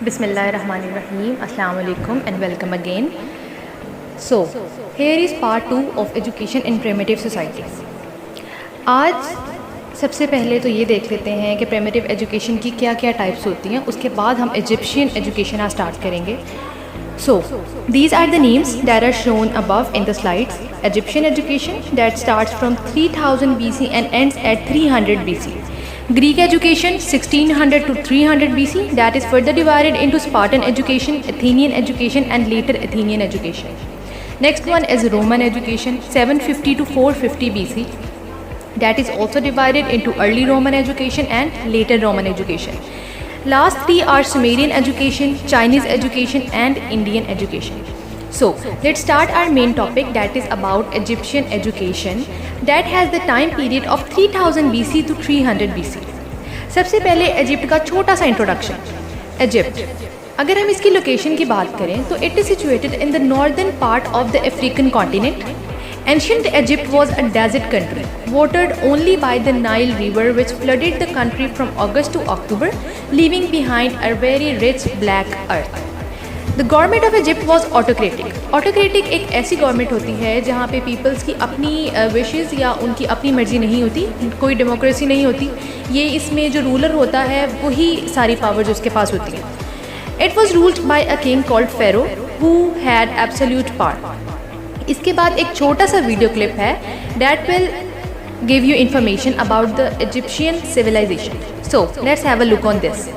Bismillahirrahmanirrahim. Assalamu alaikum and welcome again. So, here is part 2 of education in primitive societies. आज सबसे पहले तो ये देख लेते हैं कि प्रिमिटिव एजुकेशन की क्या क्या टाइप्स होती हैं, उसके बाद हम इजिप्शियन एजुकेशन आज स्टार्ट करेंगे. So, these are the names that are shown above in the slides. Egyptian education that starts from 3000 BC and ends at 300 BC. Greek education 1600 to 300 BC that is further divided into Spartan education, Athenian education and later Athenian education. Next one is Roman education 750 to 450 BC that is also divided into early Roman education and later Roman education. Last three are Sumerian education, Chinese education and Indian education. So let's start our main topic, that is about Egyptian education that has the time period of 3000 BC to 300 BC. सबसे पहले Egypt का छोटा सा introduction. Egypt, अगर हम इसकी location की बात करें तो it is situated in the northern part of the African continent. Ancient Egypt was a desert country, watered only by the Nile River which flooded the country from August to October, leaving behind a very rich black earth. The government of Egypt was autocratic. Autocratic एक ऐसी government होती है जहाँ पे peoples की अपनी wishes या उनकी अपनी मर्जी नहीं होती, कोई डेमोक्रेसी नहीं होती. ये इसमें जो रूलर होता है वही सारी पावर जो उसके पास होती है. It was ruled by a king called Pharaoh who had absolute power. इसके बाद एक छोटा सा वीडियो क्लिप है that will give you information about the Egyptian civilization. So let's have a look on this.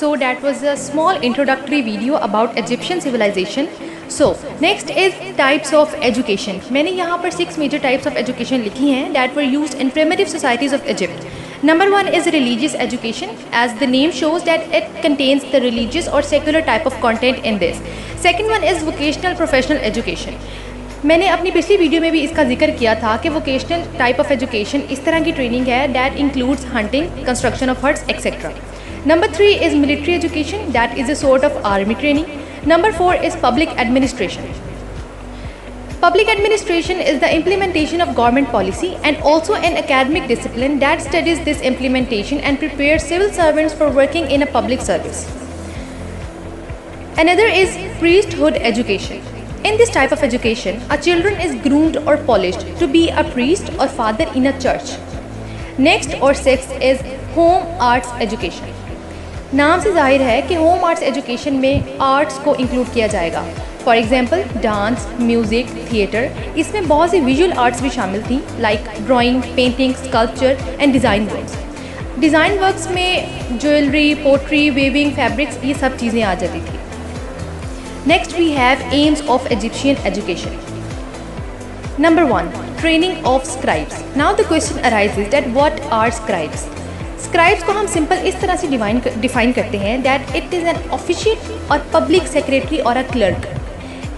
So that was a small introductory video about Egyptian civilization. So next is types of education. मैंने यहाँ पर 6 major types of education लिखी हैं that were used in primitive societies of Egypt. Number 1 is religious education, as the name shows that it contains the religious or secular type of content in this. Second one is vocational professional education. मैंने अपनी पिछली video में भी इसका जिक्र किया था कि वोकेशनल टाइप ऑफ एजुकेशन इस तरह की ट्रेनिंग है that includes hunting, construction of huts, etc. Number 3 is military education, that is a sort of army training. Number 4 is public administration. Public administration is the implementation of government policy and also an academic discipline that studies this implementation and prepares civil servants for working in a public service. Another is priesthood education. In this type of education, a children is groomed or polished to be a priest or father in a church. Next or sixth is home arts education. नाम से जाहिर है कि home arts education में arts को include किया जाएगा. For example dance, music, theatre. इसमें बहुत सी विजुअल आर्ट्स भी शामिल थी like drawing, painting, sculpture and design works. Design works में ज्वेलरी, पोट्री, वेविंग, फैब्रिक्स, ये सब चीज़ें आ जाती थी. Next we have aims of Egyptian education. Number 1, training of scribes. Now the question arises that what are scribes? Scribes को हम simple इस तरह से डिफाइन करते हैं that it is an official और पब्लिक सेक्रेटरी और अ क्लर्क.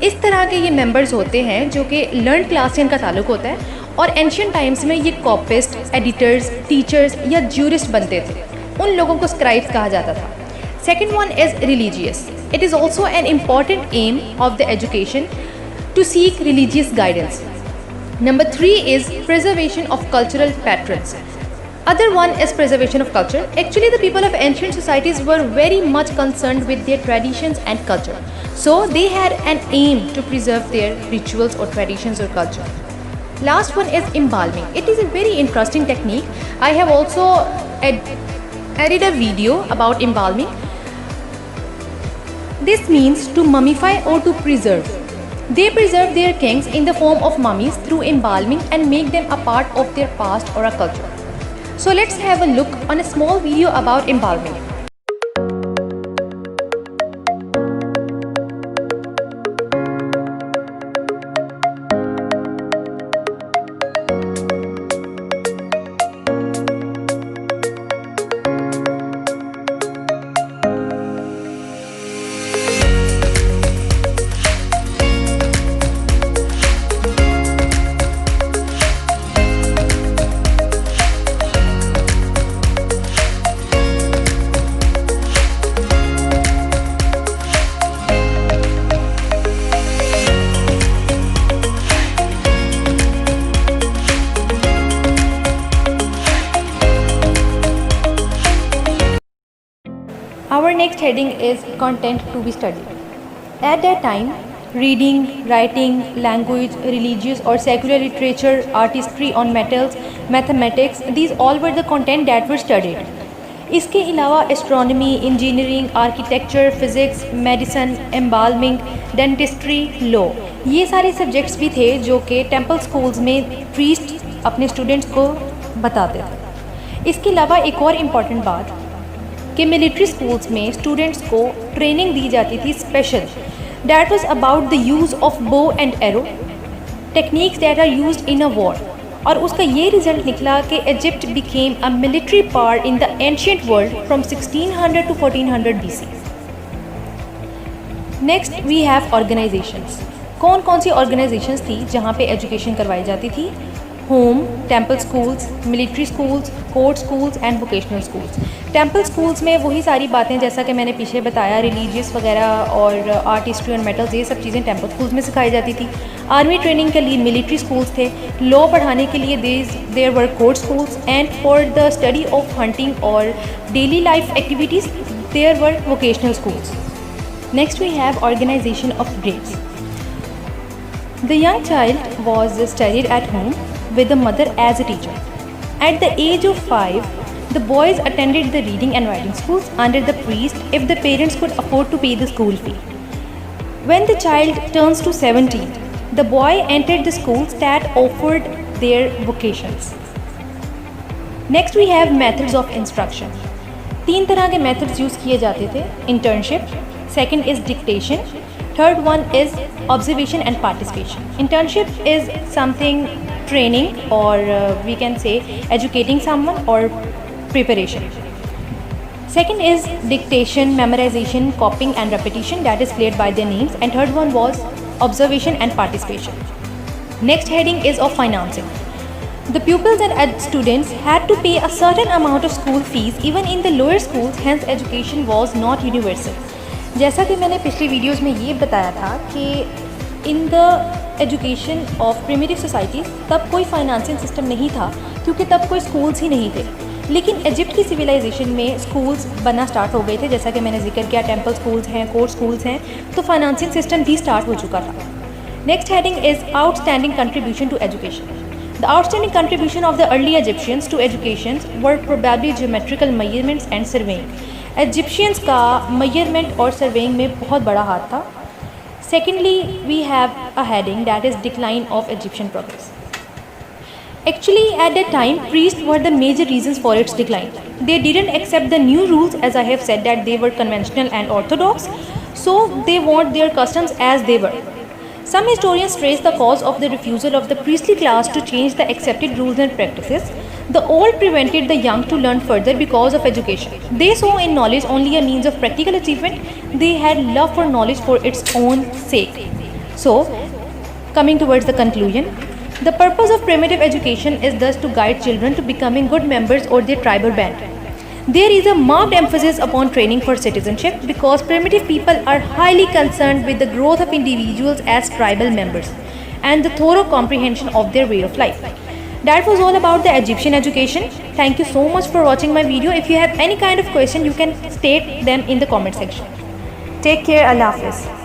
इस तरह के ये मेंबर्स होते हैं जो कि लर्न क्लास से इनका ताल्लुक होता है और एंशियंट टाइम्स में ये कॉपिस्ट, एडिटर्स, टीचर्स या ज्यूरिस्ट बनते थे. उन लोगों को स्क्राइब्स कहा जाता था. Second one is religious. It is also an important aim of the education to seek religious guidance. Number 3 is preservation of cultural patterns. Other one is preservation of culture. Actually, the people of ancient societies were very much concerned with their traditions and culture. So they had an aim to preserve their rituals or traditions or culture. Last one is embalming. It is a very interesting technique. I have also added a video about embalming. This means to mummify or to preserve. They preserve their kings in the form of mummies through embalming and make them a part of their past or a culture. So let's have a look on a small video about embalming. Our next heading is content to be studied. At that time, reading, writing, language, religious or secular literature, artistry on metals, mathematics, these all were the content that were studied. इसके अलावा astronomy, engineering, architecture, physics, medicine, embalming, dentistry, law, ये सारे subjects भी थे जो कि temple schools में priest अपने स्टूडेंट्स को बताते थे। इसके अलावा एक और इम्पॉर्टेंट बात कि मिलिट्री स्कूल्स में स्टूडेंट्स को ट्रेनिंग दी जाती थी special, that was about the use of bow and arrow, techniques that are used in a war. और उसका ये रिजल्ट निकला कि Egypt became a military power in the ancient world from 1600 to 1400 BC। Next we have organisations. कौन कौन सी organisations थी जहाँ पे एजुकेशन करवाई जाती थी? Home, temple schools, military schools, court schools and vocational schools. Temple schools में वही सारी बातें जैसा कि मैंने पीछे बताया, रिलीजियस वगैरह और आर्ट, हिस्ट्री और मेटल्स, ये सब चीज़ें टेंपल स्कूल्स में सिखाई जाती थी। आर्मी ट्रेनिंग के लिए मिलिट्री स्कूल्स थे। लॉ पढ़ाने के लिए there were court schools and for the study of hunting और daily life activities there were vocational schools. Next we have organisation of grades. The young child was studied at home with the mother as a teacher. At the age of 5, the boys attended the reading and writing schools under the priest if the parents could afford to pay the school fee. When the child turns to 17, the boy entered the schools that offered their vocations. Next we have methods of instruction. 3 तरह के methods use किए जाते थे। Internship, second is dictation, third one is observation and participation. Internship is something training or we can say educating someone or preparation. Second is dictation, memorization, copying and repetition, that is cleared by their names, and third one was observation and participation. Next heading is of financing. The pupils and students had to pay a certain amount of school fees even in the lower schools, hence education was not universal. जैसा कि मैंने पिछली videos में ये बताया था कि in the education of primitive societies तब कोई फाइनेंसिंग सिस्टम नहीं था क्योंकि तब कोई स्कूल्स ही नहीं थे। लेकिन इजिप्ट की सिविलाइजेशन में स्कूल्स बनना स्टार्ट हो गए थे, जैसा कि मैंने जिक्र किया, टेंपल स्कूल्स हैं, कोर्ट स्कूल्स हैं, तो फाइनेंसिंग सिस्टम भी स्टार्ट हो चुका था। Next heading is outstanding contribution to education. The outstanding contribution of the early Egyptians to education were probably geometrical measurements and surveying. Egyptians का measurement और surveying में बहुत बड़ा हाथ था। Secondly, we have a heading that is decline of Egyptian progress. Actually, at that time, priests were the major reasons for its decline. They didn't accept the new rules, as I have said that they were conventional and orthodox, so they want their customs as they were. Some historians trace the cause of the refusal of the priestly class to change the accepted rules and practices. The old prevented the young to learn further because of education. They saw in knowledge only a means of practical achievement. They had love for knowledge for its own sake. So, coming towards the conclusion, the purpose of primitive education is thus to guide children to becoming good members of their tribal band. There is a marked emphasis upon training for citizenship because primitive people are highly concerned with the growth of individuals as tribal members and the thorough comprehension of their way of life. That was all about the Egyptian education. Thank you so much for watching my video. If you have any kind of question, you can state them in the comment section. Take care. Allah Hafiz.